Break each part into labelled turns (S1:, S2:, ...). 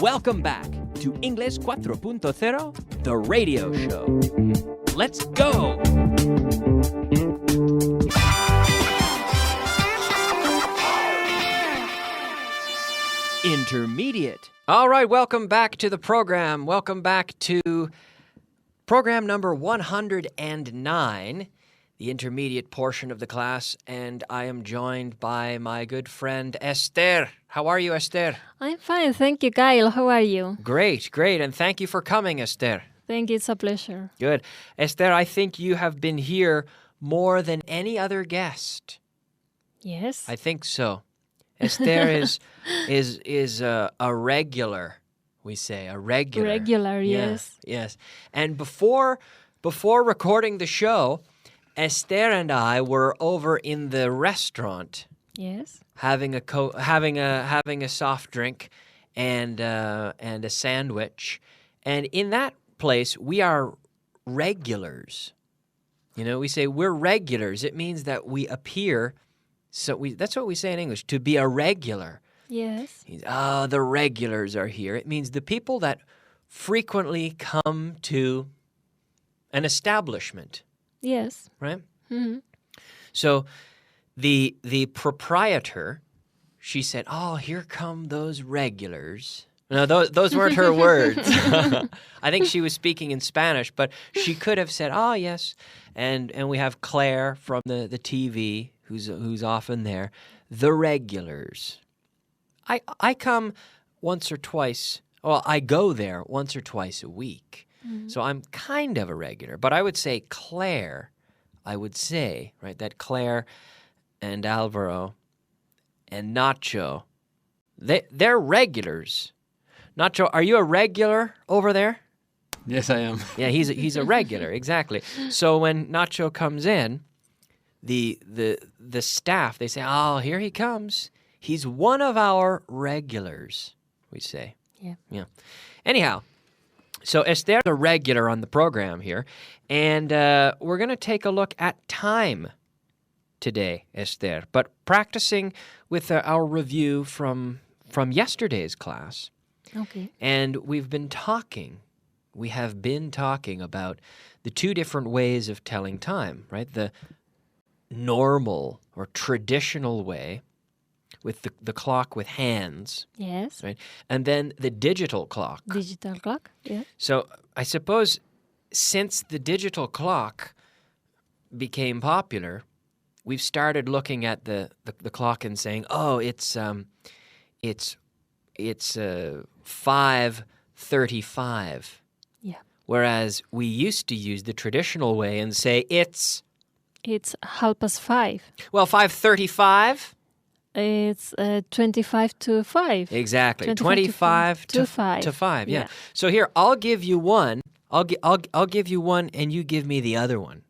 S1: Welcome back to English 4.0, the radio show. Let's go! Intermediate. All right, welcome back to the program. Welcome back to program number 109, the intermediate portion of the class, and I am joined by my good friend Esther. How are you, Esther?
S2: I'm fine, thank you, Kyle. How are you?
S1: Great, and thank you for coming, Esther.
S2: Thank you, it's a pleasure.
S1: Good. Esther, I think you have been here more than any other guest.
S2: Yes?
S1: I think so. Esther is a regular, we say, a regular.
S2: Regular, yes.
S1: Yes. And before recording the show, Esther and I were over in the restaurant.
S2: Yes.
S1: Having a soft drink and a sandwich, and in that place we are regulars. You know, we say we're regulars. It means that we appear. That's what we say in English, to be a regular.
S2: Yes.
S1: The regulars are here. It means the people that frequently come to an establishment.
S2: Yes.
S1: Right?
S2: Mm-hmm.
S1: So the proprietor, she said, "Oh, here come those regulars." No, those weren't her words. I think she was speaking in Spanish, but she could have said, "Oh, yes." And we have Claire from the TV who's often there. The regulars. I come once or twice. Well, I go there once or twice a week. Mm-hmm. So I'm kind of a regular, but I would say Claire. I would say, right, that Claire and Alvaro and Nacho, they're regulars. Nacho, are you a regular over there?
S3: Yes, I am.
S1: Yeah, he's a regular, exactly. So when Nacho comes in, the staff, they say, "Oh, here he comes. He's one of our regulars," we say. Yeah. Anyhow, so Esther's a regular on the program here, and we're going to take a look at time today, Esther, but practicing with our review from yesterday's class.
S2: Okay.
S1: And we have been talking about the two different ways of telling time, right? The normal or traditional way with the clock with hands.
S2: Yes.
S1: Right? And then the digital clock.
S2: Digital clock, yeah.
S1: So I suppose since the digital clock became popular, we've started looking at the clock and saying, "Oh, it's 5:35."
S2: Yeah.
S1: Whereas we used to use the traditional way and say it's
S2: 5:30.
S1: Well, 5:35.
S2: It's 25 to 5.
S1: Exactly. 25
S2: to 5.
S1: To 5, yeah.
S2: Yeah.
S1: So here, I'll give you one. I'll give you one and you give me the other one.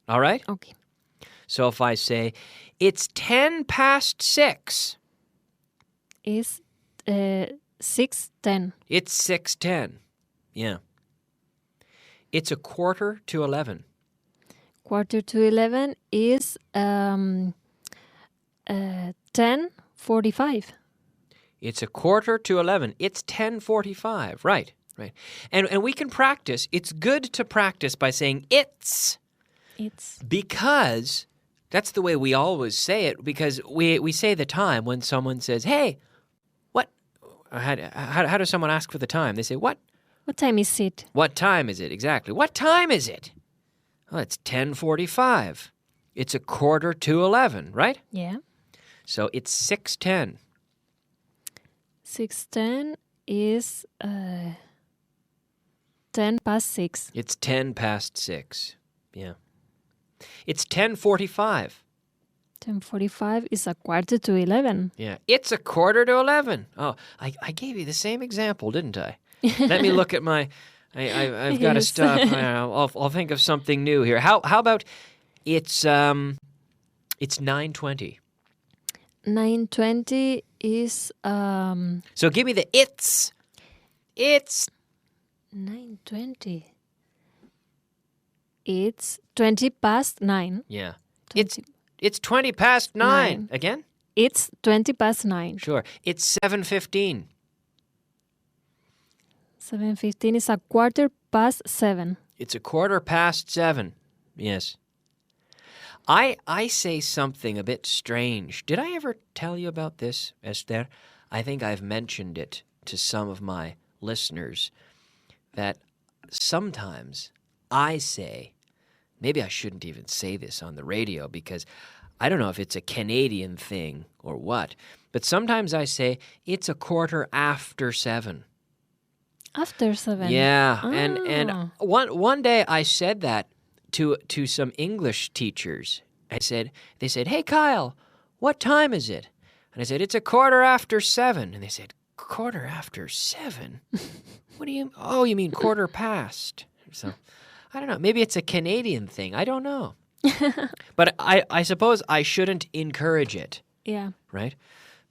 S1: All right?
S2: Okay.
S1: So if I say, it's 10 past 6.
S2: It's 6:10.
S1: It's 6:10. Yeah. It's 11:15.
S2: 11:15 is 10:45.
S1: It's 11:15. It's 10:45. Right. And we can practice. It's good to practice by saying it's. Because that's the way we always say it, because we say the time when someone says, "Hey, what?" How does someone ask for the time? They say, "What?"
S2: What time is it?
S1: What time is it? Exactly. What time is it? Well, it's 10:45. It's 11:15, right?
S2: Yeah.
S1: So it's 6:10.
S2: 6:10 is 10 past 6.
S1: It's 10 past 6. Yeah. It's 10:45.
S2: 10:45 is 11:15.
S1: Yeah. It's 11:15. Oh, I gave you the same example, didn't I? Let me look at my... I've got to stop. I'll think of something new here. How about it's 9:20.
S2: 9:20 is
S1: So give me the it's. It's
S2: 9:20. It's 20 past 9.
S1: Yeah.
S2: 20.
S1: It's 20 past 9.
S2: 9.
S1: Again?
S2: It's 20 past 9.
S1: Sure. It's 7:15.
S2: 7:15 is 7:15.
S1: It's 7:15. Yes. I say something a bit strange. Did I ever tell you about this, Esther? I think I've mentioned it to some of my listeners that sometimes I say, maybe I shouldn't even say this on the radio because I don't know if it's a Canadian thing or what, but sometimes I say it's 7:15.
S2: After 7.
S1: Yeah,
S2: Ah.
S1: and one day I said that to some English teachers. They said, "Hey Kyle, what time is it?" And I said, "It's 7:15." And they said, 7:15? What do you? Oh, you mean quarter past? So I don't know. Maybe it's a Canadian thing. I don't know. But I suppose I shouldn't encourage it,
S2: Yeah.
S1: right?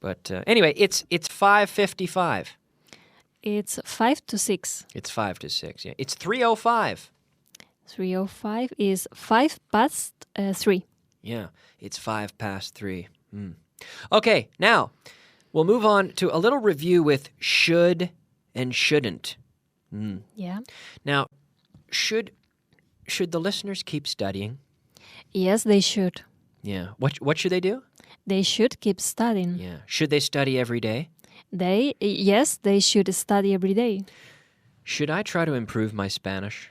S1: But anyway, it's 5:55.
S2: It's 5 to 6.
S1: It's 5 to 6. Yeah, it's 3:05.
S2: 3:05 is 3:05.
S1: Yeah, it's 3:05. Okay, now we'll move on to a little review with should and shouldn't.
S2: Yeah.
S1: Now, should the listeners keep studying?
S2: Yes, they should.
S1: Yeah. What should they do?
S2: They should keep studying.
S1: Yeah. Should they study every day?
S2: Yes, they should study every day.
S1: Should I try to improve my Spanish?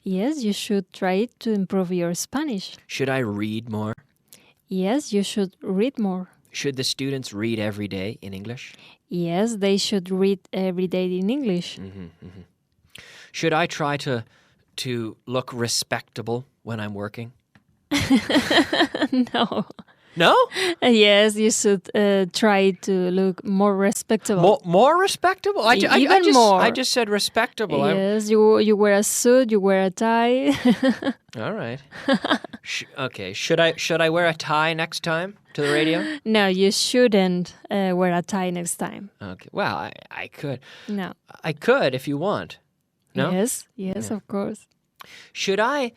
S2: Yes, you should try to improve your Spanish.
S1: Should I read more?
S2: Yes, you should read more.
S1: Should the students read every day in English?
S2: Yes, they should read every day in English.
S1: Should I try to look respectable when I'm working?
S2: No.
S1: No?
S2: Yes, you should try to look more respectable.
S1: More respectable?
S2: Even more.
S1: I just said respectable.
S2: Yes, you wear a suit, you wear a tie.
S1: All right. Okay. Should I wear a tie next time to the radio?
S2: No, you shouldn't wear a tie next time.
S1: Okay. Well, I could.
S2: No.
S1: I could if you want. No?
S2: Yes, of course.
S1: Should I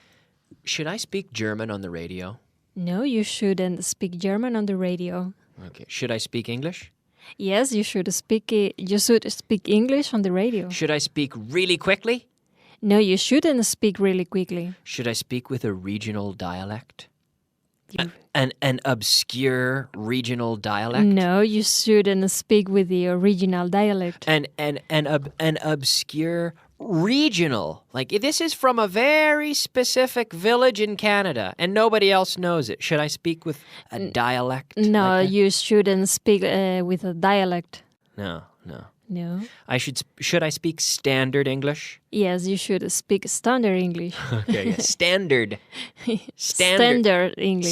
S1: speak German on the radio?
S2: No, you shouldn't speak German on the radio.
S1: Okay. Should I speak English?
S2: Yes, you should speak English on the radio.
S1: Should I speak really quickly?
S2: No, you shouldn't speak really quickly.
S1: Should I speak with a regional dialect? An obscure regional dialect?
S2: No, you shouldn't speak with the original dialect.
S1: An obscure regional. Like, this is from a very specific village in Canada, and nobody else knows it. Should I speak with a dialect?
S2: No,
S1: like that?
S2: you shouldn't speak with a dialect.
S1: No.
S2: No.
S1: Should I speak standard English?
S2: Yes, you should speak standard English.
S1: Okay, yeah. Standard
S2: English.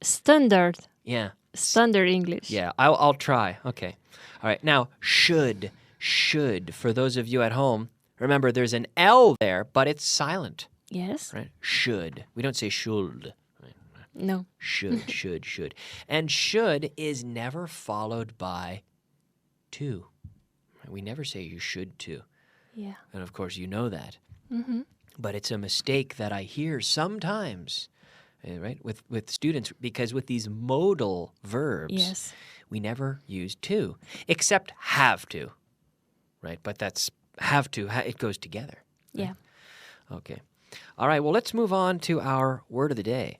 S1: Standard. Yeah.
S2: Standard English.
S1: Yeah, I'll try. Okay. All right. Now, should. For those of you at home, remember there's an L there, but it's silent.
S2: Yes.
S1: Right? Should. We don't say should. Right?
S2: No.
S1: Should. And should is never followed by to. We never say you should to.
S2: Yeah.
S1: And of course, you know that.
S2: Mm-hmm.
S1: But it's a mistake that I hear sometimes, right, with students, because with these modal verbs,
S2: Yes.
S1: we never use to, except have to, right? But that's have to, it goes together. Right?
S2: Yeah.
S1: Okay. All right, well, let's move on to our word of the day.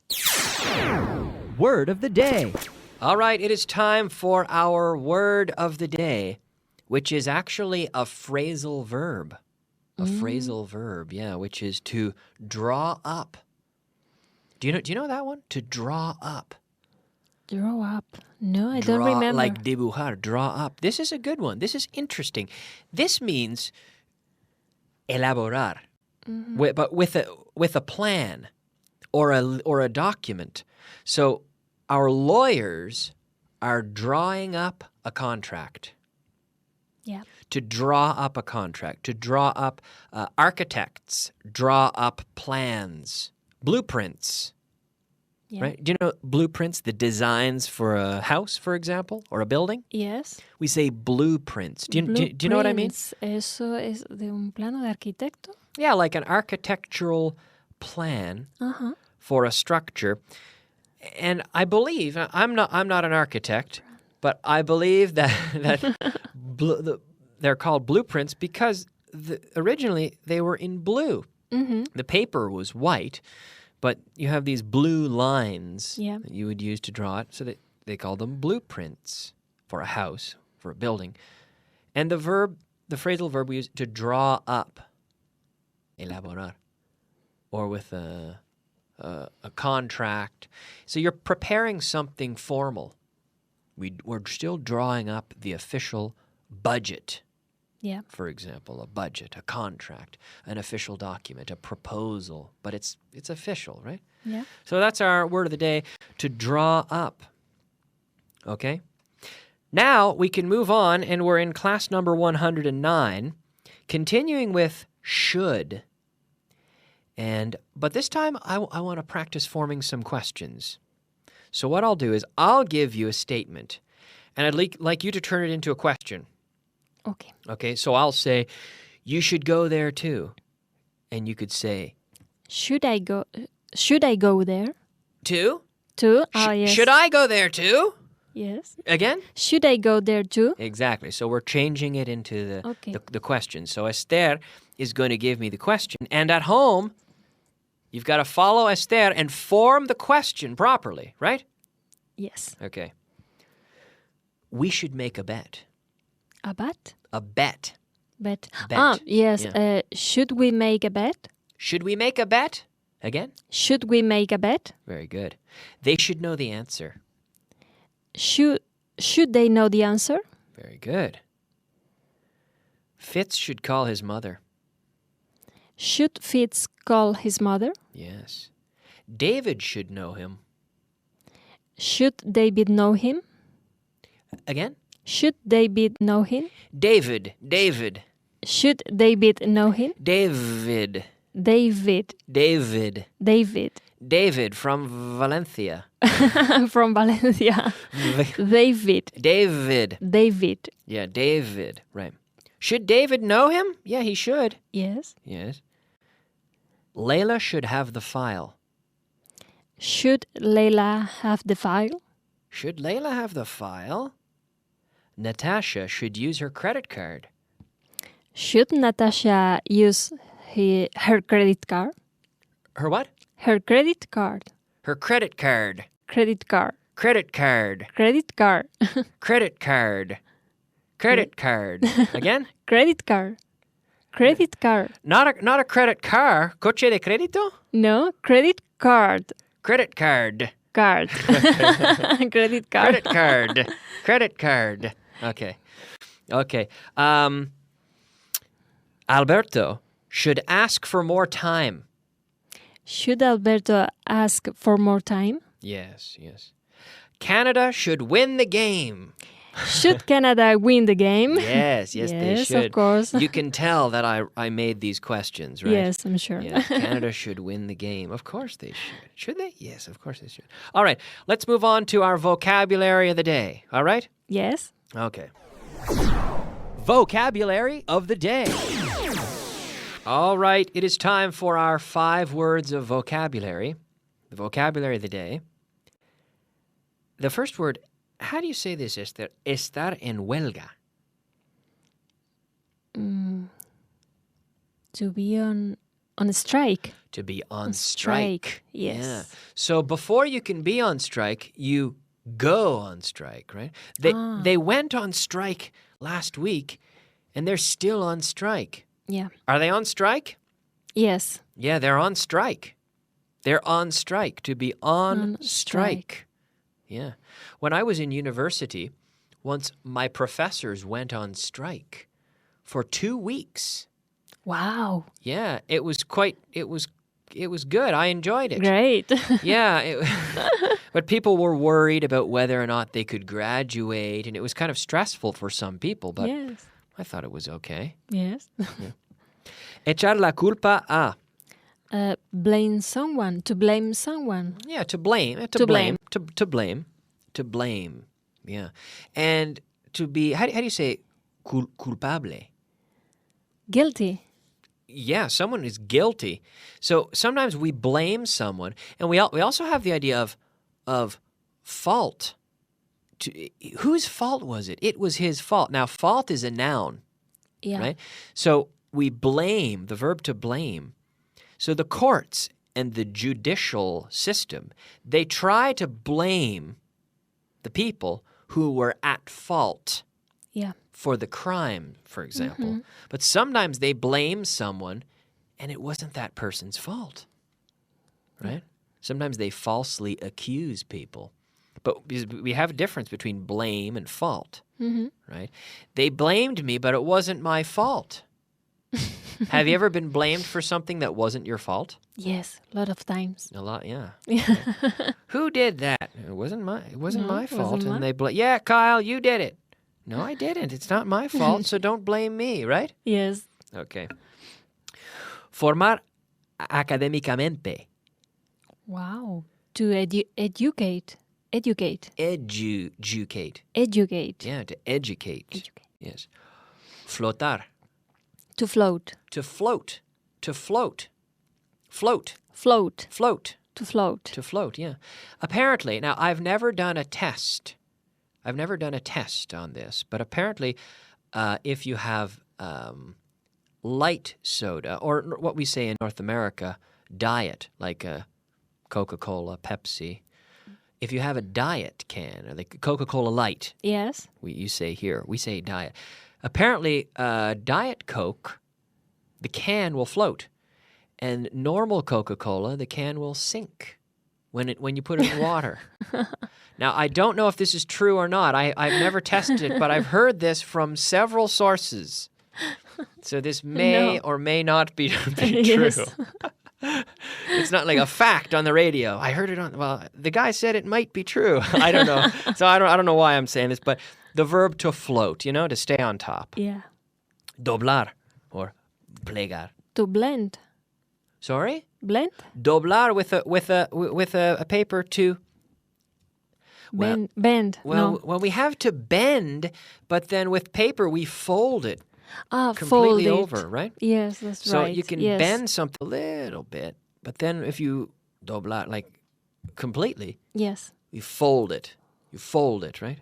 S3: Word of the day.
S1: All right, it is time for our word of the day, which is actually a phrasal verb. A phrasal verb, yeah, which is to draw up. Do you know that one? To draw up.
S2: Draw up. No, I don't remember.
S1: Like dibujar, draw up. This is a good one. This is interesting. This means elaborar, but with a plan or a document. So our lawyers are drawing up a contract.
S2: Yeah.
S1: To draw up a contract, to draw up architects, draw up plans, blueprints,
S2: Yeah.
S1: right? Do you know blueprints, the designs for a house, for example, or a building?
S2: Yes.
S1: We say blueprints. Do you know what I mean?
S2: Blueprints. Eso es de un plano de arquitecto.
S1: Yeah, like an architectural plan
S2: Uh-huh.
S1: for a structure. And I believe, I'm not an architect, but I believe that they're called blueprints because originally they were in blue. The paper was white, but you have these blue lines that you would use to draw it, so that they call them blueprints for a house, for a building. And the phrasal verb we use to draw up, elaborar, or with a contract. So you're preparing something formal. We're still drawing up the official budget.
S2: Yeah.
S1: For example, a budget, a contract, an official document, a proposal, but it's official, right?
S2: Yeah.
S1: So that's our word of the day, to draw up. Okay? Now we can move on, and we're in class number 109, continuing with should. But this time I want to practice forming some questions. So what I'll do is I'll give you a statement, and I'd like you to turn it into a question.
S2: Okay.
S1: Okay, so I'll say, you should go there too. And you could say,
S2: Should I go there?
S1: too?
S2: Too? Yes.
S1: Should I go there too?
S2: Yes.
S1: Again?
S2: Should I go there too?
S1: Exactly. So we're changing it into
S2: Okay.
S1: the question. So Esther is going to give me the question. And at home, you've got to follow Esther and form the question properly, right?
S2: Yes.
S1: Okay. We should make a bet.
S2: A bet?
S1: A bet.
S2: Bet.
S1: Bet.
S2: Yes.
S1: Yeah.
S2: Should we make a bet?
S1: Should we make a bet? Again?
S2: Should we make a bet?
S1: Very good. They should know the answer.
S2: Should they know the answer?
S1: Very good. Fitz should call his mother.
S2: Should Fitz call his mother?
S1: Yes. David should know him.
S2: Should David know him?
S1: Again?
S2: Should David know him?
S1: David.
S2: Should David know him?
S1: David. David from Valencia.
S2: From Valencia. David.
S1: Yeah, David. Right. Should David know him? Yeah, he should.
S2: Yes.
S1: Yes. Layla should have the file.
S2: Should Layla have the file?
S1: Should Layla have the file? Natasha should use her credit card.
S2: Should Natasha use her credit card?
S1: Her what?
S2: Her credit card.
S1: Her credit card.
S2: Credit card.
S1: Credit card.
S2: Credit card.
S1: Credit card. Credit card. Again?
S2: Credit card. Credit card.
S1: Not a credit car. Coche de crédito?
S2: No, credit card.
S1: Credit card.
S2: Card. Credit card.
S1: Credit card. Credit card. Okay. Alberto should ask for more time.
S2: Should Alberto ask for more time?
S1: Yes. Canada should win the game.
S2: Should Canada win the game?
S1: Yes, they should.
S2: Yes, of course.
S1: You can tell that I made these questions, right?
S2: Yes, I'm sure.
S1: Yeah, Canada should win the game. Of course they should. Should they? Yes, of course they should. All right, let's move on to our vocabulary of the day. All right?
S2: Yes.
S1: Okay.
S3: Vocabulary of the day.
S1: All right, it is time for our 5 words of vocabulary. The vocabulary of the day. The first word, how do you say this, Esther? Estar en huelga.
S2: To be on a strike.
S1: To be on strike.
S2: Yes.
S1: Yeah. So before you can be on strike, you go on strike, right? They went on strike last week, and they're still on strike.
S2: Yeah.
S1: Are they on strike?
S2: Yes.
S1: Yeah, they're on strike. They're on strike. To be on strike. Yeah. When I was in university, once my professors went on strike for 2 weeks.
S2: Wow.
S1: Yeah, it was good. I enjoyed it.
S2: Great.
S1: Yeah, but people were worried about whether or not they could graduate, and it was kind of stressful for some people, but
S2: Yes.
S1: I thought it was okay.
S2: Yes.
S1: Echar la culpa a.
S2: Blame someone. To blame someone.
S1: Yeah, to blame. To blame. Yeah. And to be, how do you say culpable?
S2: Guilty.
S1: Yeah, someone is guilty. So sometimes we blame someone, and we also have the idea of fault. Whose fault was it? It was his fault. Now, fault is a noun,
S2: Yeah.
S1: right? So we blame, the verb to blame. So the courts and the judicial system, they try to blame the people who were at fault
S2: Yeah.
S1: for the crime, for example. But sometimes they blame someone and it wasn't that person's fault, right? Sometimes they falsely accuse people. But we have a difference between blame and fault, right? They blamed me, but it wasn't my fault. Have you ever been blamed for something that wasn't your fault?
S2: Yes, a lot of times.
S1: A lot, yeah.
S2: Yeah.
S1: Who did that? It wasn't my
S2: No,
S1: my
S2: it
S1: fault.
S2: wasn't
S1: And
S2: mine.
S1: they yeah, Kyle, you did it. No, I didn't. It's not my fault, so don't blame me, right?
S2: Yes.
S1: Okay. Formar académicamente.
S2: Wow. To educate. Educate.
S1: Educate.
S2: Educate.
S1: Yeah, to educate.
S2: Educate.
S1: Yes. Flotar.
S2: To float.
S1: To float. To float. Float.
S2: Float.
S1: Float.
S2: To float.
S1: To float, yeah. Apparently, now I've never done a test. I've never done a test on this, but apparently if you have light soda, or what we say in North America, diet, like Coca-Cola, Pepsi, if you have a diet can, or like Coca-Cola Light,
S2: Yes.
S1: you say here, we say diet. Apparently, Diet Coke, the can will float. And normal Coca-Cola, the can will sink when you put it in water. Now, I don't know if this is true or not. I've never tested it, but I've heard this from several sources. So this may or may not be true.
S2: Yes.
S1: It's not like a fact on the radio. I heard it the guy said it might be true. I don't know. So I don't know why I'm saying this, but the verb to float, to stay on top.
S2: Yeah.
S1: Doblar or plegar.
S2: To blend.
S1: Sorry?
S2: Blend?
S1: Doblar with a paper to
S2: Bend. Bend. No.
S1: well we have to bend, but then with paper we fold it completely
S2: Fold it.
S1: over, right?
S2: Yes, that's
S1: So
S2: right.
S1: you can
S2: Yes.
S1: bend something a little bit, but then if you doblar like completely,
S2: Yes.
S1: you fold it. You fold it, right?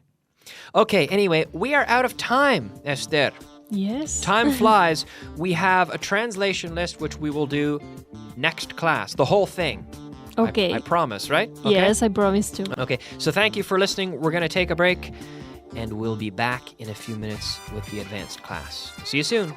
S1: Okay, anyway, we are out of time, Esther.
S2: Yes.
S1: Time flies. We have a translation list which we will do next class, the whole thing.
S2: Okay.
S1: I promise, right? Okay?
S2: Yes, I promise to.
S1: Okay, so thank you for listening. We're going to take a break, and we'll be back in a few minutes with the advanced class. See you soon.